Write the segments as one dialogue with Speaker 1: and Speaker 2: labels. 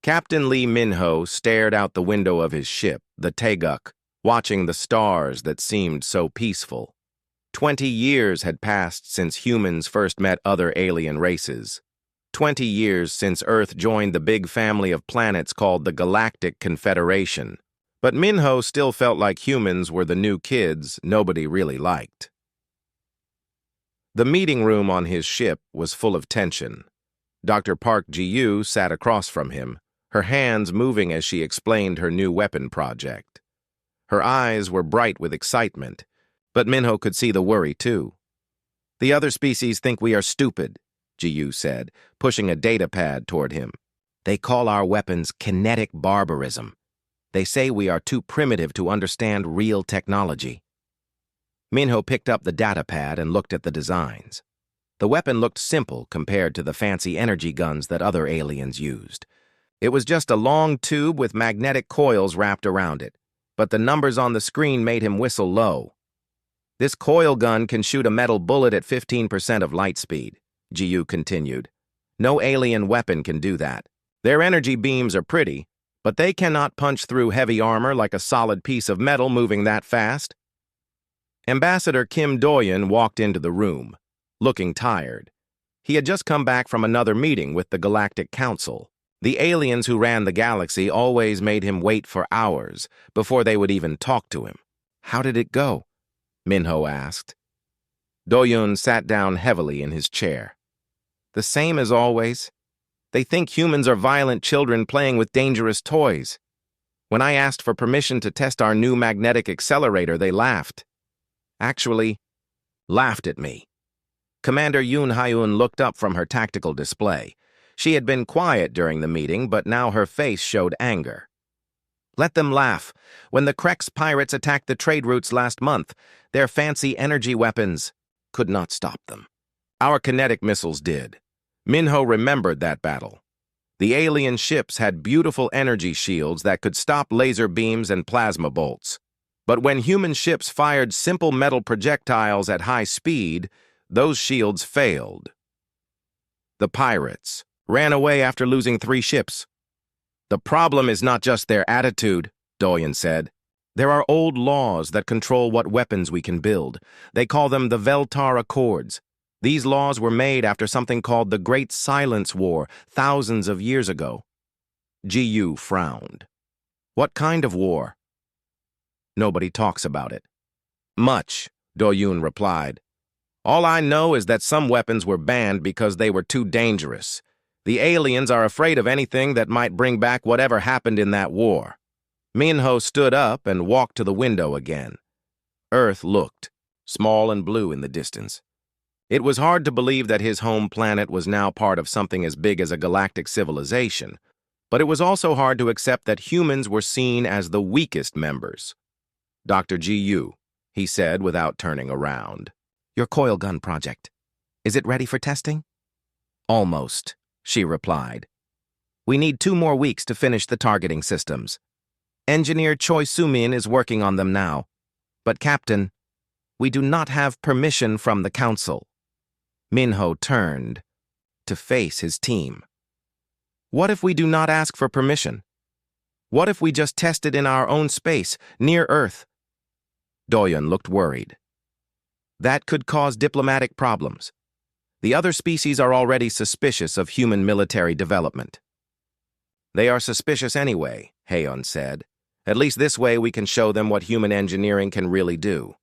Speaker 1: Captain Lee Minho stared out the window of his ship, the Taeguk, watching the stars that seemed so peaceful. 20 years had passed since humans first met other alien races. 20 years since Earth joined the big family of planets called the Galactic Confederation. But Minho still felt like humans were the new kids nobody really liked. The meeting room on his ship was full of tension. Dr. Park Ji-yu sat across from him, her hands moving as she explained her new weapon project. Her eyes were bright with excitement, but Minho could see the worry too. "The other species think we are stupid," Ji-yu said, pushing a data pad toward him. "They call our weapons kinetic barbarism. They say we are too primitive to understand real technology." Minho picked up the data pad and looked at the designs. The weapon looked simple compared to the fancy energy guns that other aliens used. It was just a long tube with magnetic coils wrapped around it, but the numbers on the screen made him whistle low. "This Coilgun can shoot a metal bullet at 15% of light speed," Ji-yu continued. "No alien weapon can do that. Their energy beams are pretty, but they cannot punch through heavy armor like a solid piece of metal moving that fast." Ambassador Kim Do-yeon walked into the room, looking tired. He had just come back from another meeting with the Galactic Council. The aliens who ran the galaxy always made him wait for hours before they would even talk to him. "How did it go?" Minho asked. Do-yeon sat down heavily in his chair. "The same as always. They think humans are violent children playing with dangerous toys. When I asked for permission to test our new magnetic accelerator, they laughed. Actually, laughed at me." Commander Yoon Hyun looked up from her tactical display. She had been quiet during the meeting, but now her face showed anger. "Let them laugh. When the Krex pirates attacked the trade routes last month, their fancy energy weapons could not stop them. Our kinetic missiles did." Minho remembered that battle. The alien ships had beautiful energy shields that could stop laser beams and plasma bolts. But when human ships fired simple metal projectiles at high speed, those shields failed. "The pirates ran away after losing 3 ships. The problem is not just their attitude," Do-yeon said. "There are old laws that control what weapons we can build. They call them the Veltar Accords. These laws were made after something called the Great Silence War thousands of years ago." Ji-yu frowned. "What kind of war?" "Nobody talks about it." "Much," Do-yeon replied. "All I know is that some weapons were banned because they were too dangerous. The aliens are afraid of anything that might bring back whatever happened in that war." Minho stood up and walked to the window again. Earth looked, small and blue in the distance. It was hard to believe that his home planet was now part of something as big as a galactic civilization, but it was also hard to accept that humans were seen as the weakest members. "Dr. Ji-yu," he said without turning around. "Your Coilgun project. Is it ready for testing?" "Almost," she replied. "We need 2 more weeks to finish the targeting systems. Engineer Choi Soo-min is working on them now. But Captain, we do not have permission from the Council." Minho turned to face his team. "What if we do not ask for permission? What if we just test it in our own space, near Earth?" Do-yeon looked worried. "That could cause diplomatic problems. The other species are already suspicious of human military development." "They are suspicious anyway," Haeon said. "At least this way we can show them what human engineering can really do."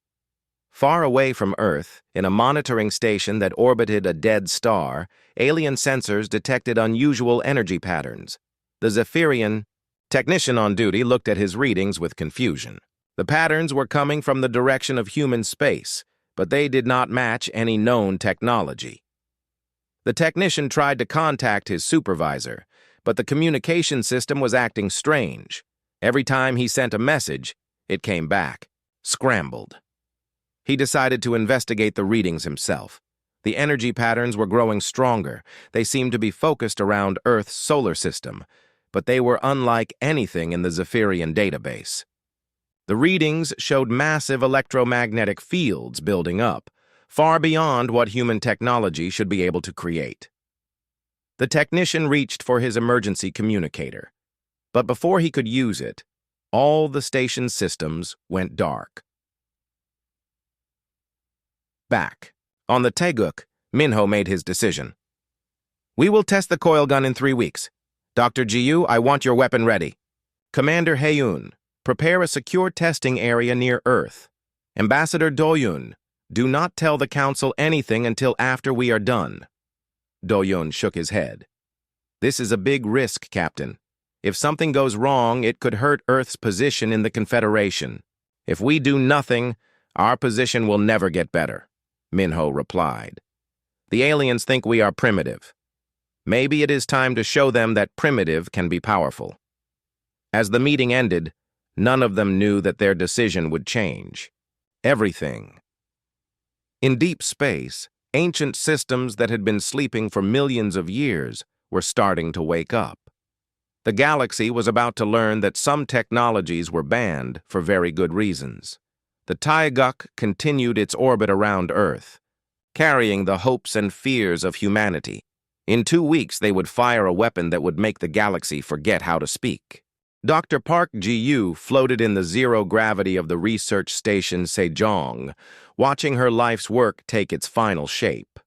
Speaker 1: Far away from Earth, in a monitoring station that orbited a dead star, alien sensors detected unusual energy patterns. The Zephyrian technician on duty looked at his readings with confusion. The patterns were coming from the direction of human space, but they did not match any known technology. The technician tried to contact his supervisor, but the communication system was acting strange. Every time he sent a message, it came back, scrambled. He decided to investigate the readings himself. The energy patterns were growing stronger. They seemed to be focused around Earth's solar system, but they were unlike anything in the Zephyrian database. The readings showed massive electromagnetic fields building up, far beyond what human technology should be able to create. The technician reached for his emergency communicator, but before he could use it, all the station's systems went dark. Back. On the Taeguk, Minho made his decision. We will test the Coilgun in 3 weeks. Dr. Jiyu, I want your weapon ready. Commander Heiyun, prepare a secure testing area near Earth. Ambassador Doyun, do not tell the Council anything until after we are done. Doyun shook his head. This is a big risk, Captain. If something goes wrong, it could hurt Earth's position in the Confederation. If we do nothing, our position will never get better, Minho replied. The aliens think we are primitive. Maybe it is time to show them that primitive can be powerful. As the meeting ended, none of them knew that their decision would change. Everything. In deep space, ancient systems that had been sleeping for millions of years were starting to wake up. The galaxy was about to learn that some technologies were banned for very good reasons. The Taeguk continued its orbit around Earth, carrying the hopes and fears of humanity. In 2 weeks, they would fire a weapon that would make the galaxy forget how to speak. Dr. Park Ji-yu floated in the zero gravity of the research station Sejong, watching her life's work take its final shape.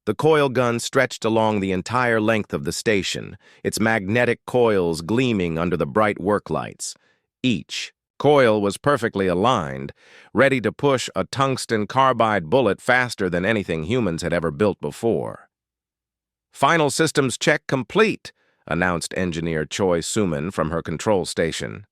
Speaker 1: The coil gun stretched along the entire length of the station, its magnetic coils gleaming under the bright work lights. Each coil was perfectly aligned, ready to push a tungsten carbide bullet faster than anything humans had ever built before. Final systems check complete, announced engineer Choi Suman from her control station.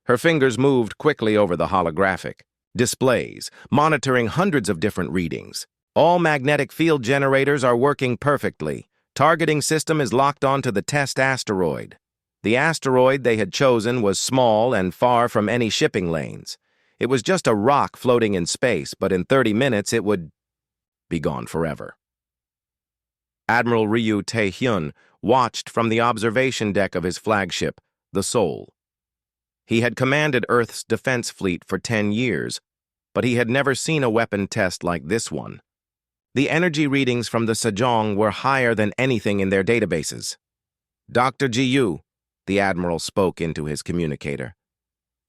Speaker 1: Her fingers moved quickly over the holographic displays, monitoring hundreds of different readings. All magnetic field generators are working perfectly. Targeting system is locked onto the test asteroid. The asteroid they had chosen was small and far from any shipping lanes. It was just a rock floating in space, but in 30 minutes it would be gone forever. Admiral Ryu Tae-hyun watched from the observation deck of his flagship, the Seoul. He had commanded Earth's defense fleet for 10 years, but he had never seen a weapon test like this one. The energy readings from the Sejong were higher than anything in their databases. Dr. Ji-yu, the Admiral spoke into his communicator.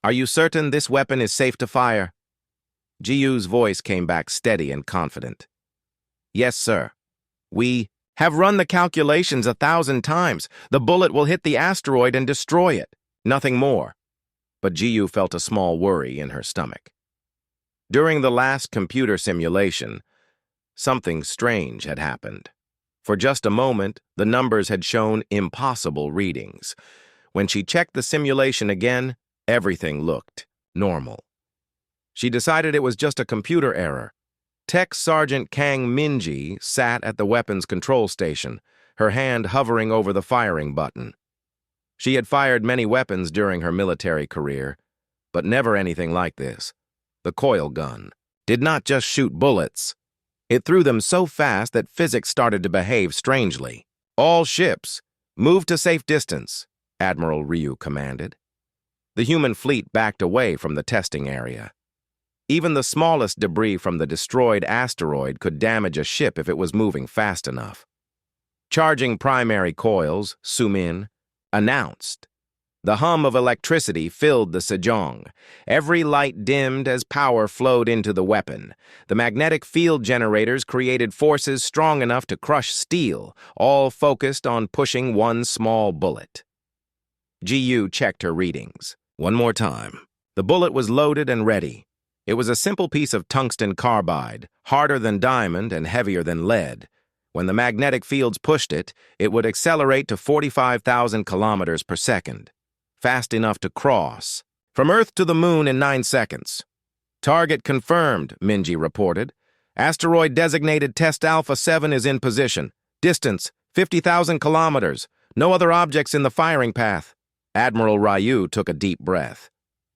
Speaker 1: Are you certain this weapon is safe to fire? Ji-yu's voice came back steady and confident. Yes, sir. We have run the calculations 1,000 times. The bullet will hit the asteroid and destroy it. Nothing more. But Ji-yu felt a small worry in her stomach. During the last computer simulation, something strange had happened. For just a moment, the numbers had shown impossible readings. When she checked the simulation again, everything looked normal. She decided it was just a computer error. Tech Sergeant Kang Minji sat at the weapons control station, her hand hovering over the firing button. She had fired many weapons during her military career, but never anything like this. The coil gun did not just shoot bullets. It threw them so fast that physics started to behave strangely. All ships, move to safe distance, Admiral Ryu commanded. The human fleet backed away from the testing area. Even the smallest debris from the destroyed asteroid could damage a ship if it was moving fast enough. Charging primary coils, Sumin announced. The hum of electricity filled the Sejong. Every light dimmed as power flowed into the weapon. The magnetic field generators created forces strong enough to crush steel, all focused on pushing one small bullet. Ji-yu checked her readings. One more time. The bullet was loaded and ready. It was a simple piece of tungsten carbide, harder than diamond and heavier than lead. When the magnetic fields pushed it, it would accelerate to 45,000 kilometers per second, fast enough to cross from Earth to the Moon in 9 seconds. Target confirmed, Minji reported. Asteroid designated Test Alpha 7 is in position. Distance, 50,000 kilometers. No other objects in the firing path. Admiral Ryu took a deep breath.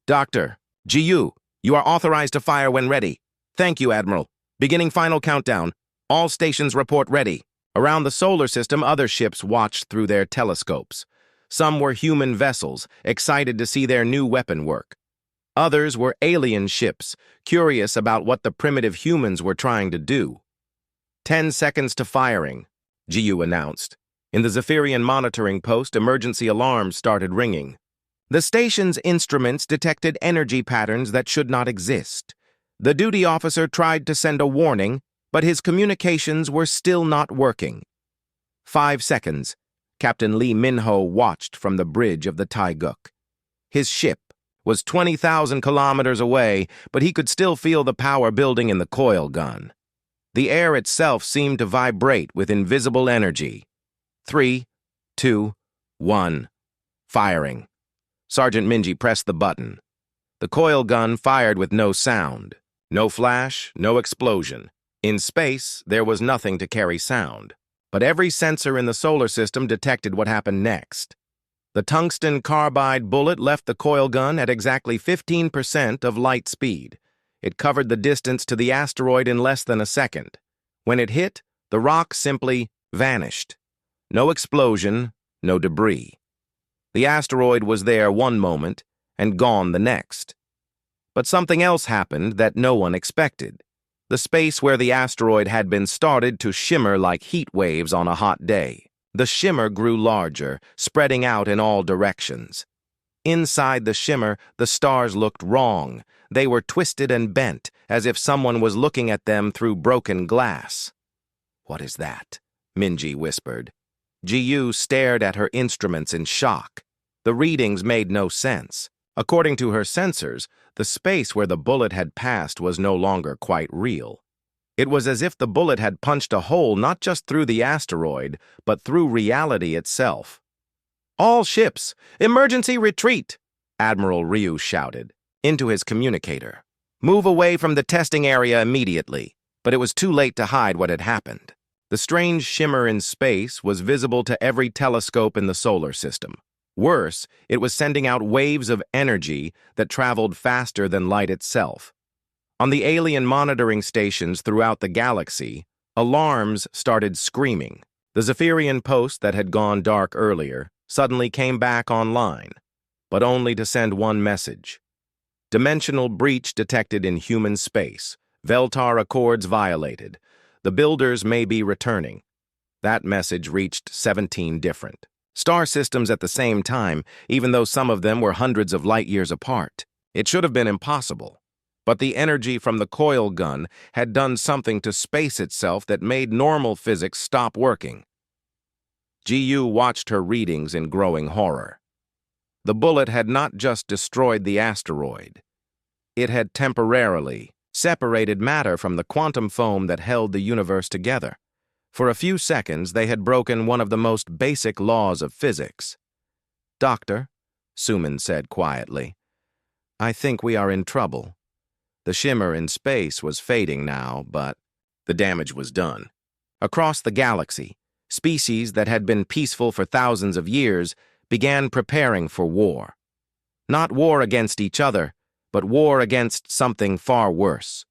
Speaker 1: Dr. Ji-yu, you are authorized to fire when ready. Thank you, Admiral. Beginning final countdown. All stations report ready. Around the solar system, other ships watched through their telescopes. Some were human vessels, excited to see their new weapon work. Others were alien ships, curious about what the primitive humans were trying to do. 10 seconds to firing, Ji-yu announced. In the Zephyrian monitoring post, emergency alarms started ringing. The station's instruments detected energy patterns that should not exist. The duty officer tried to send a warning, but his communications were still not working. 5 seconds. Captain Lee Minho watched from the bridge of the Taeguk. His ship was 20,000 kilometers away, but he could still feel the power building in the Coilgun. The air itself seemed to vibrate with invisible energy. 3, 2, 1. Firing. Sergeant Minji pressed the button. The Coilgun fired with no sound. No flash, no explosion. In space, there was nothing to carry sound. But every sensor in the solar system detected what happened next. The tungsten carbide bullet left the Coilgun at exactly 15% of light speed. It covered the distance to the asteroid in less than a second. When it hit, the rock simply vanished. No explosion, no debris. The asteroid was there one moment and gone the next. But something else happened that no one expected. The space where the asteroid had been started to shimmer like heat waves on a hot day. The shimmer grew larger, spreading out in all directions. Inside the shimmer, the stars looked wrong. They were twisted and bent, as if someone was looking at them through broken glass. "What is that?" Minji whispered. Ji-Yu stared at her instruments in shock. The readings made no sense. According to her sensors, the space where the bullet had passed was no longer quite real. It was as if the bullet had punched a hole not just through the asteroid, but through reality itself. "All ships, emergency retreat!" Admiral Ryu shouted into his communicator. "Move away from the testing area immediately." But it was too late to hide what had happened. The strange shimmer in space was visible to every telescope in the solar system. Worse, it was sending out waves of energy that traveled faster than light itself. On the alien monitoring stations throughout the galaxy, alarms started screaming. The Zephyrian post that had gone dark earlier suddenly came back online, but only to send one message. Dimensional breach detected in human space. Veltar Accords violated. The builders may be returning. That message reached 17 different star systems at the same time, even though some of them were hundreds of light years apart. It should have been impossible. But the energy from the Coilgun had done something to space itself that made normal physics stop working. Ji-Yu watched her readings in growing horror. The bullet had not just destroyed the asteroid. It had temporarily separated matter from the quantum foam that held the universe together. For a few seconds, they had broken one of the most basic laws of physics. "Doctor," Suman said quietly, "I think we are in trouble." The shimmer in space was fading now, but the damage was done. Across the galaxy, species that had been peaceful for thousands of years began preparing for war. Not war against each other, but war against something far worse.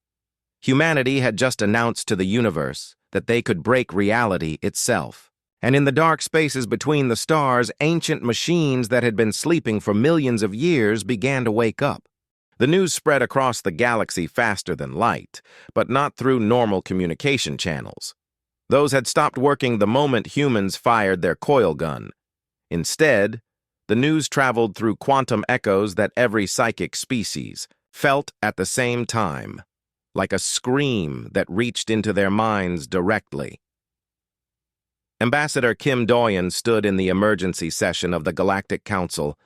Speaker 1: Humanity had just announced to the universe that they could break reality itself. And in the dark spaces between the stars, ancient machines that had been sleeping for millions of years began to wake up. The news spread across the galaxy faster than light, but not through normal communication channels. Those had stopped working the moment humans fired their Coilgun. Instead, the news traveled through quantum echoes that every psychic species felt at the same time, like a scream that reached into their minds directly. Ambassador Kim Doyen stood in the emergency session of the Galactic Council,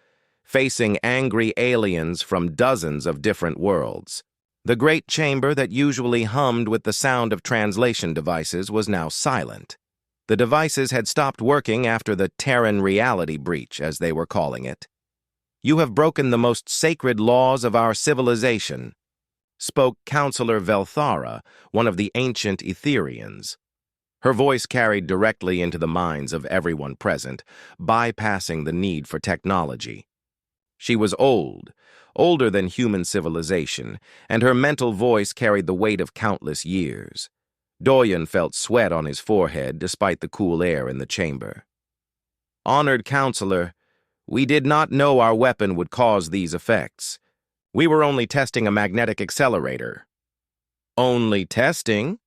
Speaker 1: facing angry aliens from dozens of different worlds. The great chamber that usually hummed with the sound of translation devices was now silent. The devices had stopped working after the Terran reality breach, as they were calling it. "You have broken the most sacred laws of our civilization," spoke Counselor Velthara, one of the ancient Etherians. Her voice carried directly into the minds of everyone present, bypassing the need for technology. She was old, older than human civilization, and her mental voice carried the weight of countless years. Doyen felt sweat on his forehead despite the cool air in the chamber. "Honored Counselor, we did not know our weapon would cause these effects. We were only testing a magnetic accelerator." "Only testing?"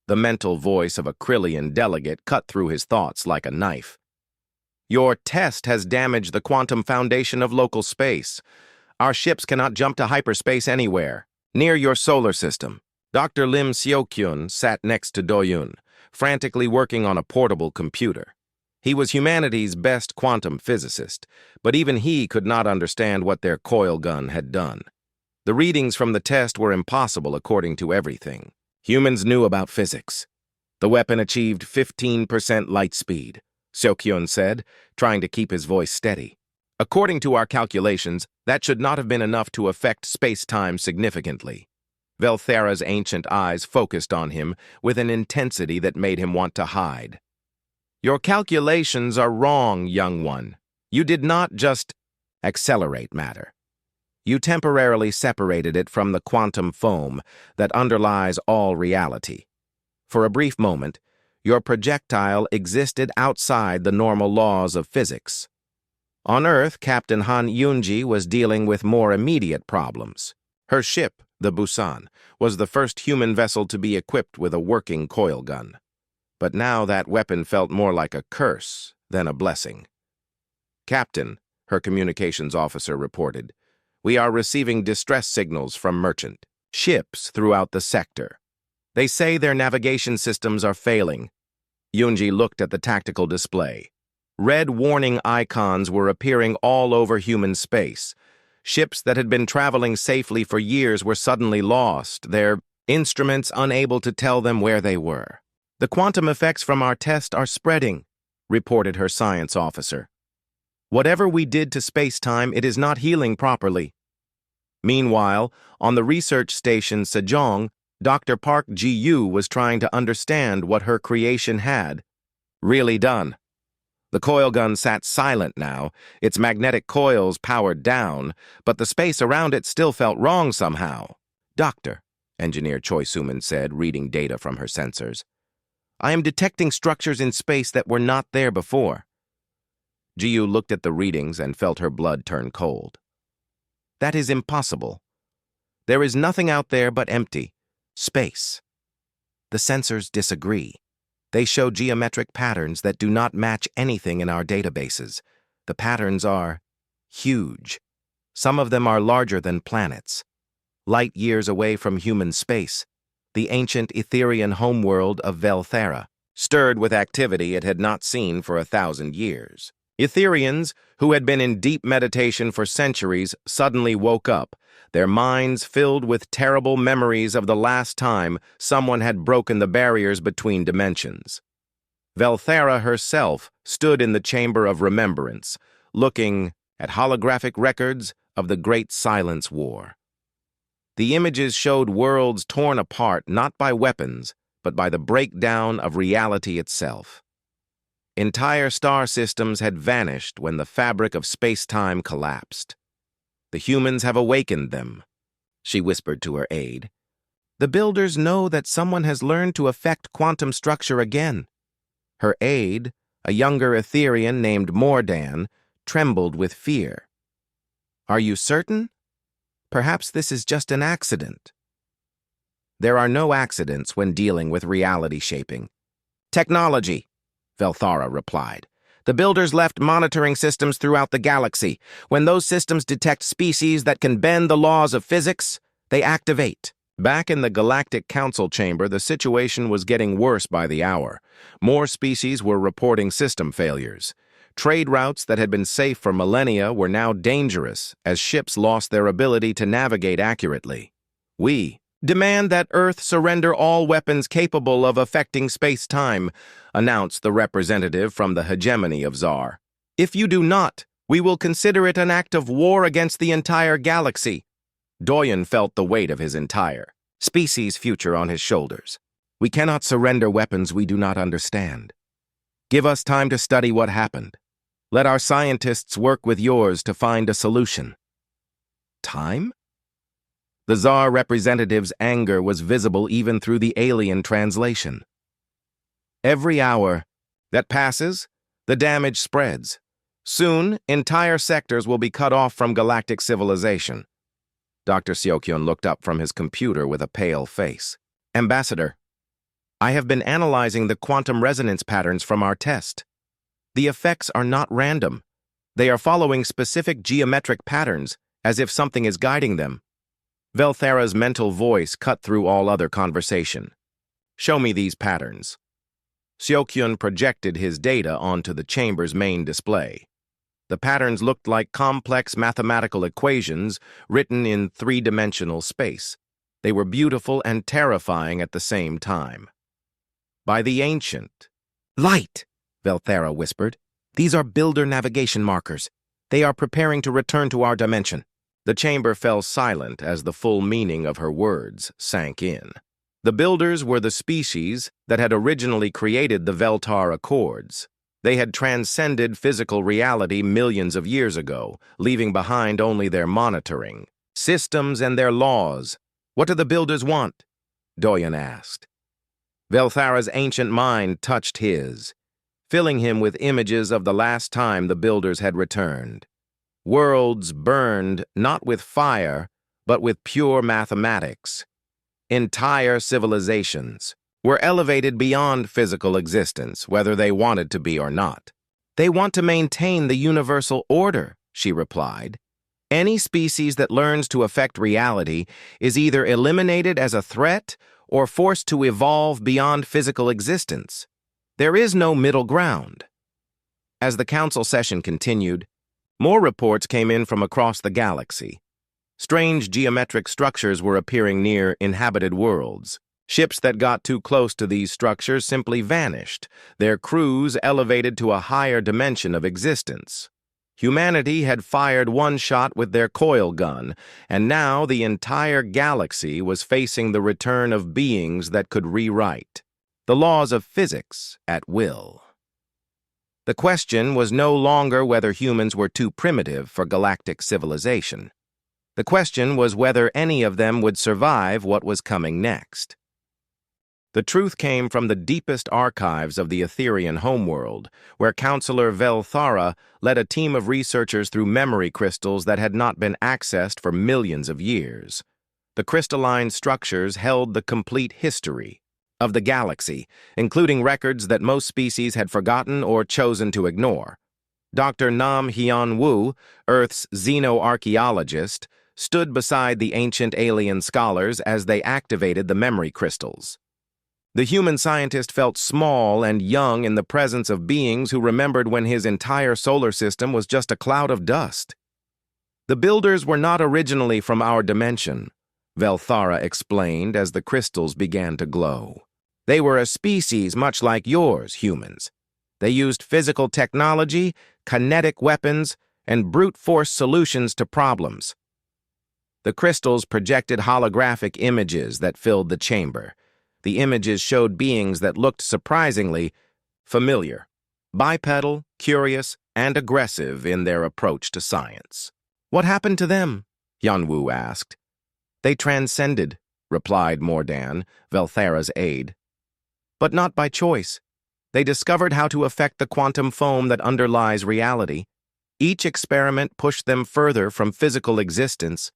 Speaker 1: The mental voice of a Krillian delegate cut through his thoughts like a knife. Your test has damaged the quantum foundation of local space. Our ships cannot jump to hyperspace anywhere. Near your solar system. Dr. Lim Seokyun sat next to Doyun, frantically working on a portable computer. He was humanity's best quantum physicist, but even he could not understand what their Coilgun had done. The readings from the test were impossible according to everything. Humans knew about physics. The weapon achieved 15% light speed, Seokyun said, trying to keep his voice steady. According to our calculations, that should not have been enough to affect space-time significantly. Velthera's ancient eyes focused on him with an intensity that made him want to hide. Your calculations are wrong, young one. You did not just accelerate matter. You temporarily separated it from the quantum foam that underlies all reality. For a brief moment, your projectile existed outside the normal laws of physics. On Earth, Captain Han Yunji was dealing with more immediate problems. Her ship, the Busan, was the first human vessel to be equipped with a working coilgun. But now that weapon felt more like a curse than a blessing. Captain, her communications officer reported, we are receiving distress signals from merchant ships throughout the sector. They say their navigation systems are failing. Yunji looked at the tactical display. Red warning icons were appearing all over human space. Ships that had been traveling safely for years were suddenly lost, their instruments unable to tell them where they were. The quantum effects from our test are spreading, reported her science officer. Whatever we did to space-time, it is not healing properly. Meanwhile, on the research station Sejong, Dr. Park Ji-yu was trying to understand what her creation had really done. The coilgun sat silent now, its magnetic coils powered down, but the space around it still felt wrong somehow. Doctor, Engineer Choi Suman said, reading data from her sensors. I am detecting structures in space that were not there before. Ji-yu looked at the readings and felt her blood turn cold. That is impossible. There is nothing out there but empty space. The sensors disagree. They show geometric patterns that do not match anything in our databases. The patterns are huge. Some of them are larger than planets. Light years away from human space, the ancient Etherian homeworld of Velthera, stirred with activity it had not seen for 1,000 years. Etherians, who had been in deep meditation for centuries, suddenly woke up, their minds filled with terrible memories of the last time someone had broken the barriers between dimensions. Velthera herself stood in the Chamber of Remembrance, looking at holographic records of the Great Silence War. The images showed worlds torn apart not by weapons, but by the breakdown of reality itself. Entire star systems had vanished when the fabric of space-time collapsed. The humans have awakened them, she whispered to her aide. The builders know that someone has learned to affect quantum structure again. Her aide, a younger Etherian named Mordan, trembled with fear. Are you certain? Perhaps this is just an accident. There are no accidents when dealing with reality shaping. Technology, Velthara replied. The builders left monitoring systems throughout the galaxy. When those systems detect species that can bend the laws of physics, they activate. Back in the Galactic Council chamber, the situation was getting worse by the hour. More species were reporting system failures. Trade routes that had been safe for millennia were now dangerous as ships lost their ability to navigate accurately. We demand that Earth surrender all weapons capable of affecting space-time, announced the representative from the hegemony of Tsar. If you do not, we will consider it an act of war against the entire galaxy. Doyen felt the weight of his entire species' future on his shoulders. We cannot surrender weapons we do not understand. Give us time to study what happened. Let our scientists work with yours to find a solution. Time? The Tsar representative's anger was visible even through the alien translation. Every hour that passes, the damage spreads. Soon, entire sectors will be cut off from galactic civilization. Dr. Seokyun looked up from his computer with a pale face. Ambassador, I have been analyzing the quantum resonance patterns from our test. The effects are not random. They are following specific geometric patterns, as if something is guiding them. Velthara's mental voice cut through all other conversation. Show me these patterns. Seokyun projected his data onto the chamber's main display. The patterns looked like complex mathematical equations written in three-dimensional space. They were beautiful and terrifying at the same time. By the ancient. Light, Velthara whispered. These are builder navigation markers. They are preparing to return to our dimension. The chamber fell silent as the full meaning of her words sank in. The builders were the species that had originally created the Veltar Accords. They had transcended physical reality millions of years ago, leaving behind only their monitoring systems and their laws. What do the builders want? Doyen asked. Velthara's ancient mind touched his, filling him with images of the last time the builders had returned. Worlds burned not with fire, but with pure mathematics. Entire civilizations were elevated beyond physical existence, whether they wanted to be or not. They want to maintain the universal order, she replied. Any species that learns to affect reality is either eliminated as a threat or forced to evolve beyond physical existence. There is no middle ground. As the council session continued, more reports came in from across the galaxy. Strange geometric structures were appearing near inhabited worlds. Ships that got too close to these structures simply vanished, their crews elevated to a higher dimension of existence. Humanity had fired one shot with their Coilgun, and now the entire galaxy was facing the return of beings that could rewrite the laws of physics at will. The question was no longer whether humans were too primitive for galactic civilization. The question was whether any of them would survive what was coming next. The truth came from the deepest archives of the Etherian homeworld, where Counselor Velthara led a team of researchers through memory crystals that had not been accessed for millions of years. The crystalline structures held the complete history of the galaxy, including records that most species had forgotten or chosen to ignore. Dr. Nam Hyun-woo, Earth's xenoarchaeologist, stood beside the ancient alien scholars as they activated the memory crystals. The human scientist felt small and young in the presence of beings who remembered when his entire solar system was just a cloud of dust. The builders were not originally from our dimension, Velthara explained as the crystals began to glow. They were a species much like yours, humans. They used physical technology, kinetic weapons, and brute force solutions to problems. The crystals projected holographic images that filled the chamber. The images showed beings that looked surprisingly familiar, bipedal, curious, and aggressive in their approach to science. What happened to them? Hyun-woo asked. They transcended, replied Mordan, Velthara's aide. But not by choice. They discovered how to affect the quantum foam that underlies reality. Each experiment pushed them further from physical existence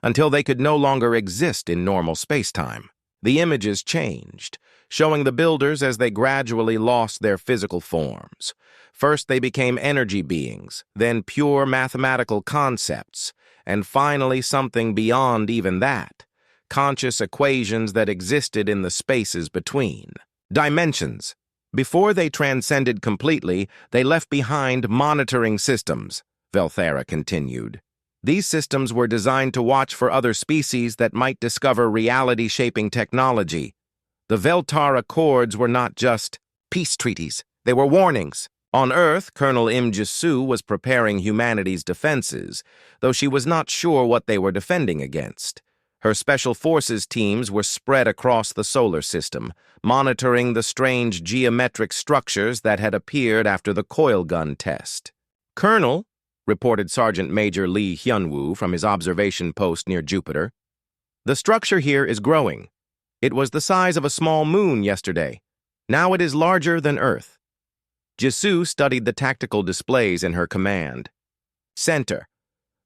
Speaker 1: until they could no longer exist in normal space-time. The images changed, showing the builders as they gradually lost their physical forms. First, they became energy beings, then pure mathematical concepts, and finally something beyond even that, conscious equations that existed in the spaces between. Dimensions. Before they transcended completely, they left behind monitoring systems, Velthara continued. These systems were designed to watch for other species that might discover reality-shaping technology. The Veltar Accords were not just peace treaties, they were warnings. On Earth, Colonel Im Jisoo was preparing humanity's defenses, though she was not sure what they were defending against. Her special forces teams were spread across the solar system, monitoring the strange geometric structures that had appeared after the Coilgun test. Colonel, reported Sergeant Major Lee Hyun-woo from his observation post near Jupiter, the structure here is growing. It was the size of a small moon yesterday. Now it is larger than Earth. Jisoo studied the tactical displays in her command. Center.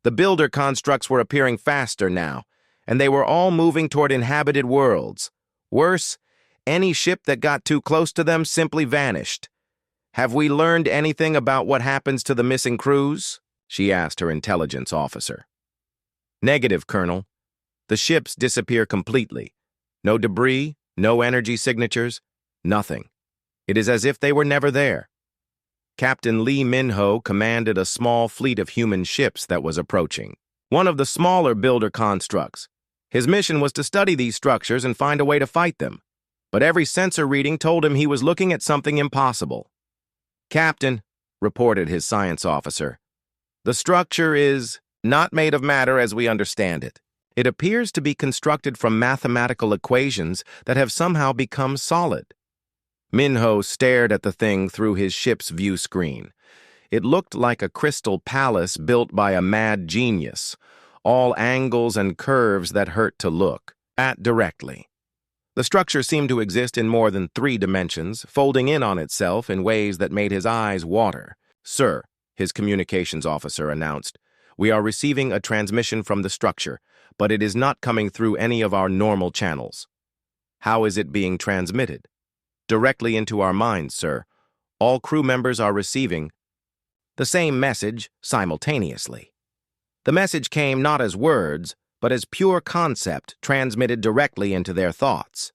Speaker 1: The builder constructs were appearing faster now, and they were all moving toward inhabited worlds. Worse, Any ship that got too close to them simply vanished. Have we learned anything about what happens to the missing crews? She asked her intelligence officer. Negative, Colonel. The ships disappear completely. No debris, no energy signatures, nothing. It is as if they were never there. Captain Lee Min-ho commanded a small fleet of human ships that was approaching, one of the smaller builder constructs. His mission was to study these structures and find a way to fight them, but every sensor reading told him he was looking at something impossible. Captain, reported his science officer, the structure is not made of matter as we understand it. It appears to be constructed from mathematical equations that have somehow become solid. Min-ho stared at the thing through his ship's view screen. It looked like a crystal palace built by a mad genius, all angles and curves that hurt to look at directly. The structure seemed to exist in more than 3 dimensions, folding in on itself in ways that made his eyes water. Sir, his communications officer announced, we are receiving a transmission from the structure, but it is not coming through any of our normal channels. How is it being transmitted? Directly into our minds, sir. All crew members are receiving the same message simultaneously. The message came not as words, but as pure concept transmitted directly into their thoughts.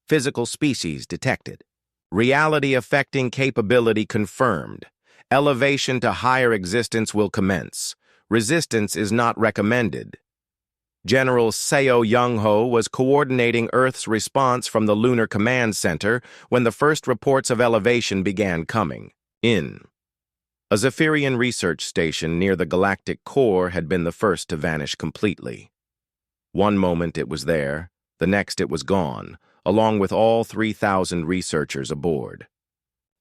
Speaker 1: Physical species detected. Reality affecting capability confirmed. Elevation to higher existence will commence. Resistance is not recommended. General Seo Young-ho was coordinating Earth's response from the Lunar Command Center when the first reports of elevation began coming in. A Zephyrian research station near the galactic core had been the first to vanish completely. One moment it was there, the next it was gone, along with all 3,000 researchers aboard.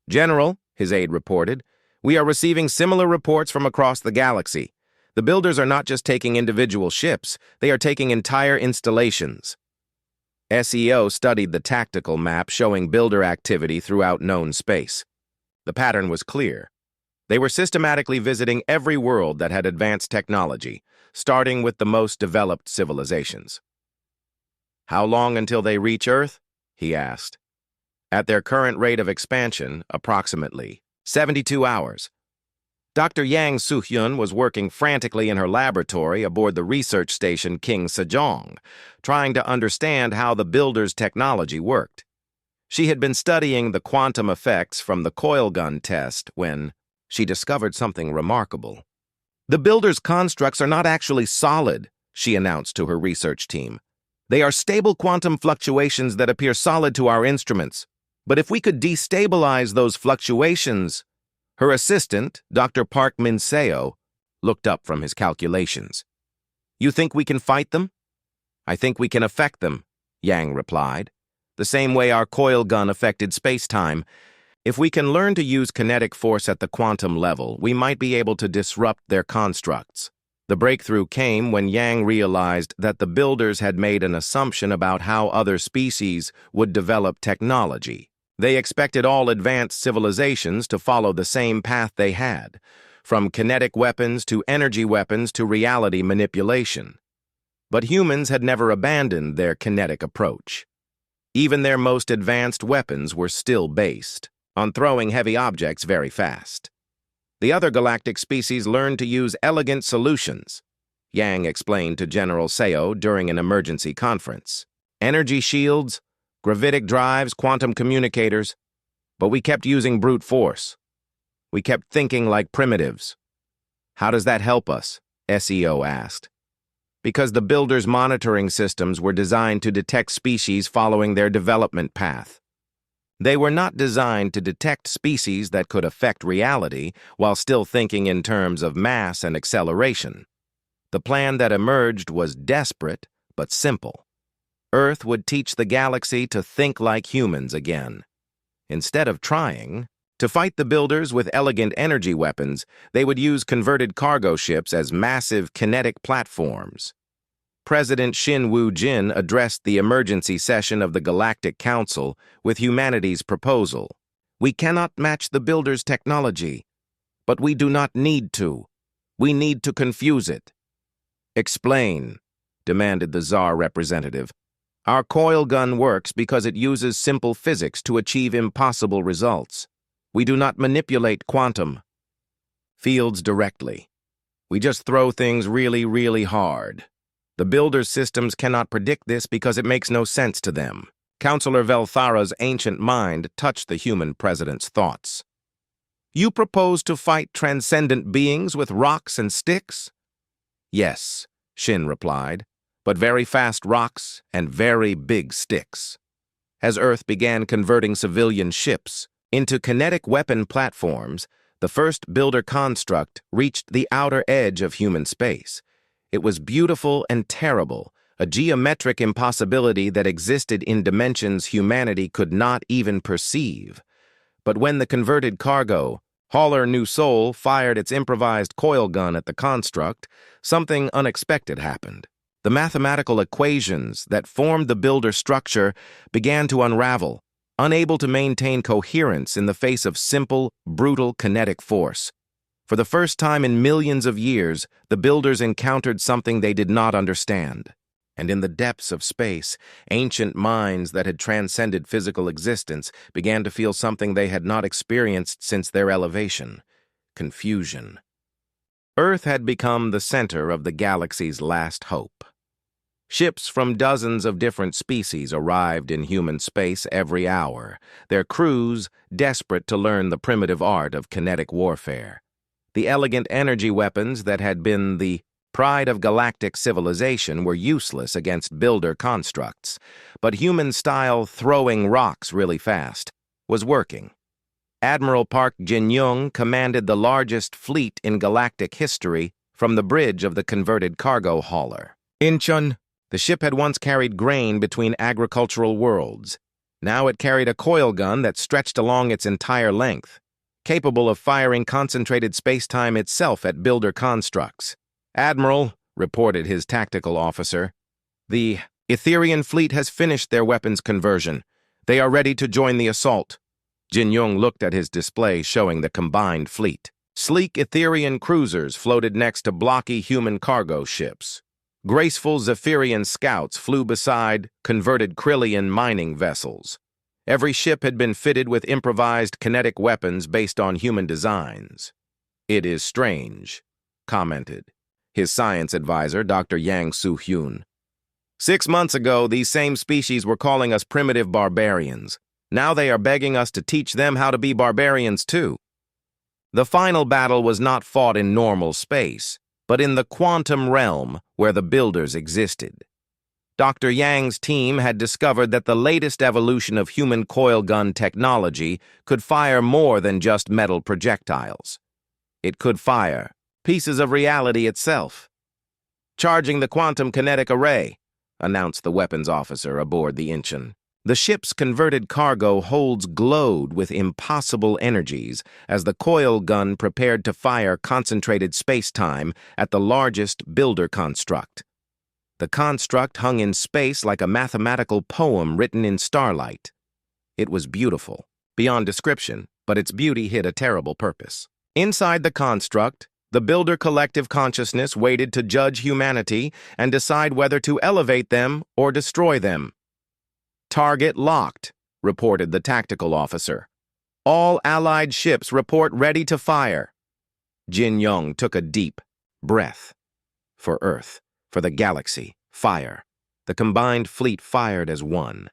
Speaker 1: General, his aide reported, we are receiving similar reports from across the galaxy. The builders are not just taking individual ships, they are taking entire installations. SEO studied the tactical map showing builder activity throughout known space. The pattern was clear. They were systematically visiting every world that had advanced technology, starting with the most developed civilizations. How long until they reach Earth? He asked. At their current rate of expansion, approximately 72 hours. Dr. Yang Soo-hyun was working frantically in her laboratory aboard the research station King Sejong, trying to understand how the builder's technology worked. She had been studying the quantum effects from the Coilgun test when she discovered something remarkable. The builder's constructs are not actually solid, she announced to her research team. They are stable quantum fluctuations that appear solid to our instruments. But if we could destabilize those fluctuations... Her assistant, Dr. Park Min-seo, looked up from his calculations. You think we can fight them? I think we can affect them, Yang replied. The same way our Coilgun affected space-time. If we can learn to use kinetic force at the quantum level, we might be able to disrupt their constructs. The breakthrough came when Yang realized that the builders had made an assumption about how other species would develop technology. They expected all advanced civilizations to follow the same path they had, from kinetic weapons to energy weapons to reality manipulation. But humans had never abandoned their kinetic approach. Even their most advanced weapons were still based on throwing heavy objects very fast. The other galactic species learned to use elegant solutions, Yang explained to General Seo during an emergency conference. Energy shields, gravitic drives, quantum communicators, but we kept using brute force. We kept thinking like primitives. How does that help us? SEO asked. Because the builders' monitoring systems were designed to detect species following their development path. They were not designed to detect species that could affect reality while still thinking in terms of mass and acceleration. The plan that emerged was desperate but simple. Earth would teach the galaxy to think like humans again. Instead of trying to fight the builders with elegant energy weapons, they would use converted cargo ships as massive kinetic platforms. President Shin Woo-jin addressed the emergency session of the Galactic Council with humanity's proposal. We cannot match the builders' technology, but we do not need to. We need to confuse it. Explain, demanded the Tsar representative. Our coil gun works because it uses simple physics to achieve impossible results. We do not manipulate quantum fields directly. We just throw things really, really hard. The builder's systems cannot predict this because it makes no sense to them. Counselor Velthara's ancient mind touched the human president's thoughts. You propose to fight transcendent beings with rocks and sticks? Yes, Shin replied, but very fast rocks and very big sticks. As Earth began converting civilian ships into kinetic weapon platforms, the first builder construct reached the outer edge of human space. It was beautiful and terrible, a geometric impossibility that existed in dimensions humanity could not even perceive. But when the converted cargo hauler New Soul fired its improvised coil gun at the construct, something unexpected happened. The mathematical equations that formed the builder structure began to unravel, unable to maintain coherence in the face of simple, brutal kinetic force. For the first time in millions of years, the builders encountered something they did not understand. And in the depths of space, ancient minds that had transcended physical existence began to feel something they had not experienced since their elevation: confusion. Earth had become the center of the galaxy's last hope. Ships from dozens of different species arrived in human space every hour, their crews desperate to learn the primitive art of kinetic warfare. The elegant energy weapons that had been the pride of galactic civilization were useless against builder constructs, but human-style throwing rocks really fast was working. Admiral Park Jin-young commanded the largest fleet in galactic history from the bridge of the converted cargo hauler. Incheon, the ship had once carried grain between agricultural worlds. Now it carried a coil gun that stretched along its entire length, capable of firing concentrated space-time itself at builder constructs. Admiral, reported his tactical officer, the Etherian fleet has finished their weapons conversion. They are ready to join the assault. Jin-young looked at his display showing the combined fleet. Sleek Etherian cruisers floated next to blocky human cargo ships. Graceful Zephyrian scouts flew beside converted Krillian mining vessels. Every ship had been fitted with improvised kinetic weapons based on human designs. It is strange, commented his science advisor, Dr. Yang Soo-hyun. 6 months ago, these same species were calling us primitive barbarians. Now they are begging us to teach them how to be barbarians too. The final battle was not fought in normal space, but in the quantum realm where the builders existed. Dr. Yang's team had discovered that the latest evolution of human coil gun technology could fire more than just metal projectiles. It could fire pieces of reality itself. Charging the quantum kinetic array, announced the weapons officer aboard the Incheon. The ship's converted cargo holds glowed with impossible energies as the coil gun prepared to fire concentrated space-time at the largest builder construct. The construct hung in space like a mathematical poem written in starlight. It was beautiful, beyond description, but its beauty hid a terrible purpose. Inside the construct, the builder collective consciousness waited to judge humanity and decide whether to elevate them or destroy them. Target locked, reported the tactical officer. All Allied ships report ready to fire. Jin-young took a deep breath. For Earth, for the galaxy, fire. The combined fleet fired as one.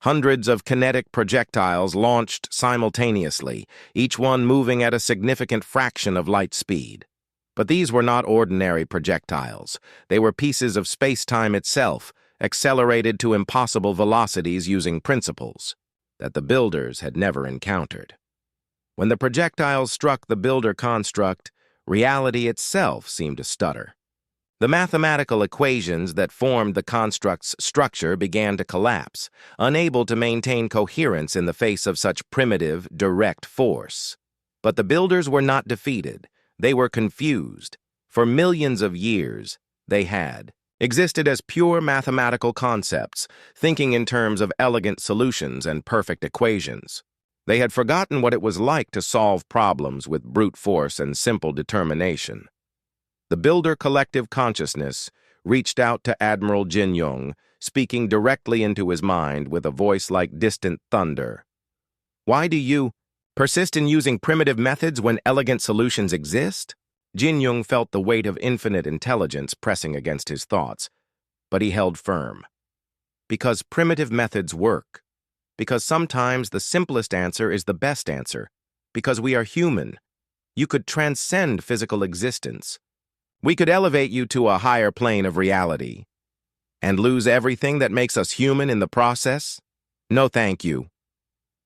Speaker 1: Hundreds of kinetic projectiles launched simultaneously, each one moving at a significant fraction of light speed. But these were not ordinary projectiles. They were pieces of space-time itself, accelerated to impossible velocities using principles that the builders had never encountered. When the projectiles struck the builder construct, reality itself seemed to stutter. The mathematical equations that formed the construct's structure began to collapse, unable to maintain coherence in the face of such primitive, direct force. But the builders were not defeated. They were confused. For millions of years, they had existed as pure mathematical concepts, thinking in terms of elegant solutions and perfect equations. They had forgotten what it was like to solve problems with brute force and simple determination. The builder collective consciousness reached out to Admiral Jin-young, speaking directly into his mind with a voice like distant thunder. Why do you persist in using primitive methods when elegant solutions exist? Jin Young felt the weight of infinite intelligence pressing against his thoughts, but he held firm. Because primitive methods work. Because sometimes the simplest answer is the best answer. Because we are human. You could transcend physical existence. We could elevate you to a higher plane of reality. And lose everything that makes us human in the process? No, thank you.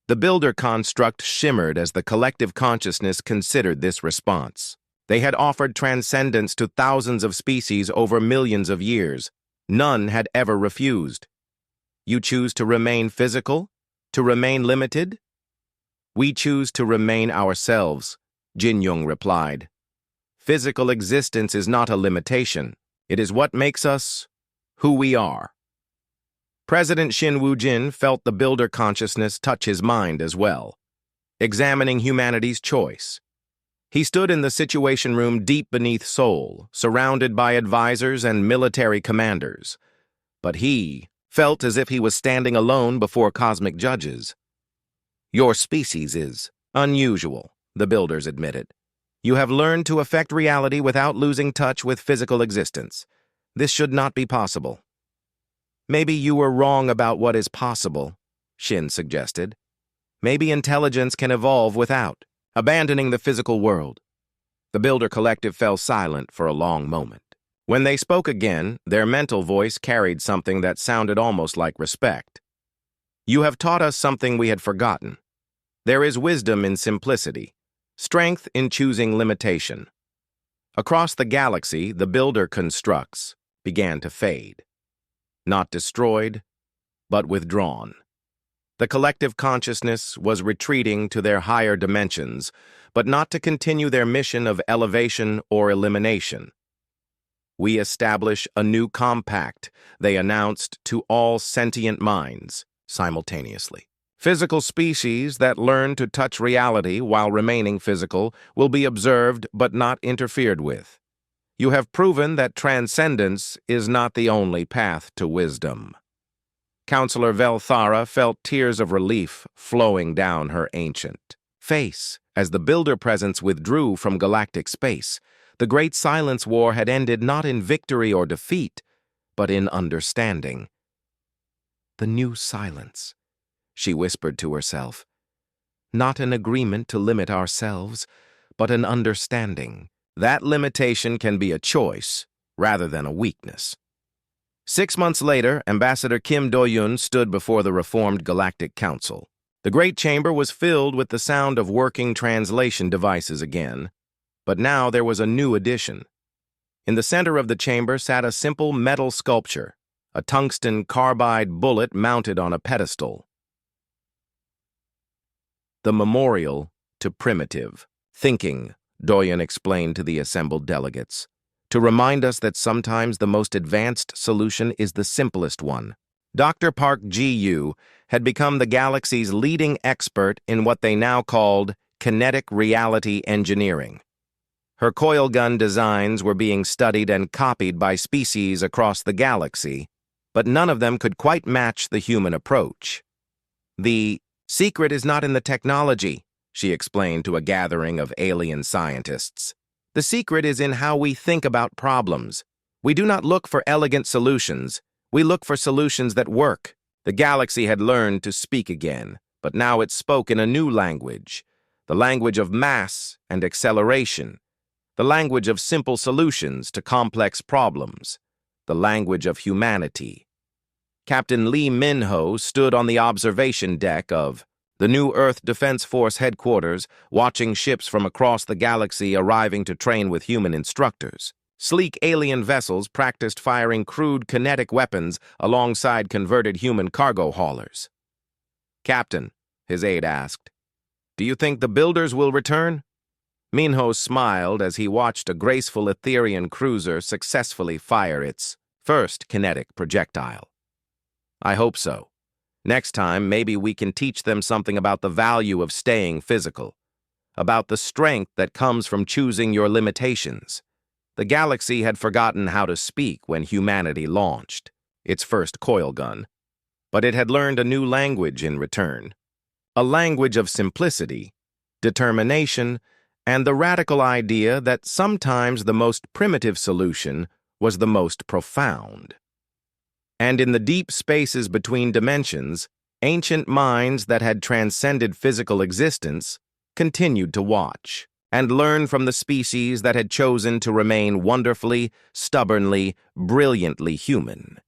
Speaker 1: The builder construct shimmered as the collective consciousness considered this response. They had offered transcendence to thousands of species over millions of years. None had ever refused. You choose to remain physical? To remain limited? We choose to remain ourselves, Jin Young replied. Physical existence is not a limitation. It is what makes us who we are. President Shin Woo-jin felt the builder consciousness touch his mind as well, examining humanity's choice. He stood in the Situation Room deep beneath Seoul, surrounded by advisors and military commanders. But he felt as if he was standing alone before cosmic judges. Your species is unusual, the builders admitted. You have learned to affect reality without losing touch with physical existence. This should not be possible. Maybe you were wrong about what is possible, Shin suggested. Maybe intelligence can evolve without abandoning the physical world. The builder collective fell silent for a long moment. When they spoke again, their mental voice carried something that sounded almost like respect. You have taught us something we had forgotten. There is wisdom in simplicity, strength in choosing limitation. Across the galaxy, the builder constructs began to fade. Not destroyed, but withdrawn. The collective consciousness was retreating to their higher dimensions, but not to continue their mission of elevation or elimination. We establish a new compact, they announced to all sentient minds simultaneously. Physical species that learn to touch reality while remaining physical will be observed but not interfered with. You have proven that transcendence is not the only path to wisdom. Counselor Velthara felt tears of relief flowing down her ancient face as the builder presence withdrew from galactic space. The Great Silence War had ended not in victory or defeat, but in understanding. The new silence, she whispered to herself. Not an agreement to limit ourselves, but an understanding. That limitation can be a choice rather than a weakness. 6 months later, Ambassador Kim Do-yoon stood before the reformed Galactic Council. The Great Chamber was filled with the sound of working translation devices again, but now there was a new addition. In the center of the chamber sat a simple metal sculpture, a tungsten carbide bullet mounted on a pedestal. The memorial to primitive thinking, Do-yoon explained to the assembled delegates, to remind us that sometimes the most advanced solution is the simplest one. Dr. Park Ji-yu had become the galaxy's leading expert in what they now called kinetic reality engineering. Her Coilgun designs were being studied and copied by species across the galaxy, but none of them could quite match the human approach. The secret is not in the technology, she explained to a gathering of alien scientists. The secret is in how we think about problems. We do not look for elegant solutions. We look for solutions that work. The galaxy had learned to speak again, but now it spoke in a new language, the language of mass and acceleration, the language of simple solutions to complex problems, the language of humanity. Captain Lee Min-ho stood on the observation deck of the New Earth Defense Force headquarters, watching ships from across the galaxy arriving to train with human instructors. Sleek alien vessels practiced firing crude kinetic weapons alongside converted human cargo haulers. Captain, his aide asked, do you think the builders will return? Minho smiled as he watched a graceful Etherian cruiser successfully fire its first kinetic projectile. I hope so. Next time, maybe we can teach them something about the value of staying physical, about the strength that comes from choosing your limitations. The galaxy had forgotten how to speak when humanity launched. its first coilgun, but it had learned a new language in return. A language of simplicity, determination, and the radical idea that sometimes the most primitive solution was the most profound. And in the deep spaces between dimensions, ancient minds that had transcended physical existence continued to watch and learn from the species that had chosen to remain wonderfully, stubbornly, brilliantly human.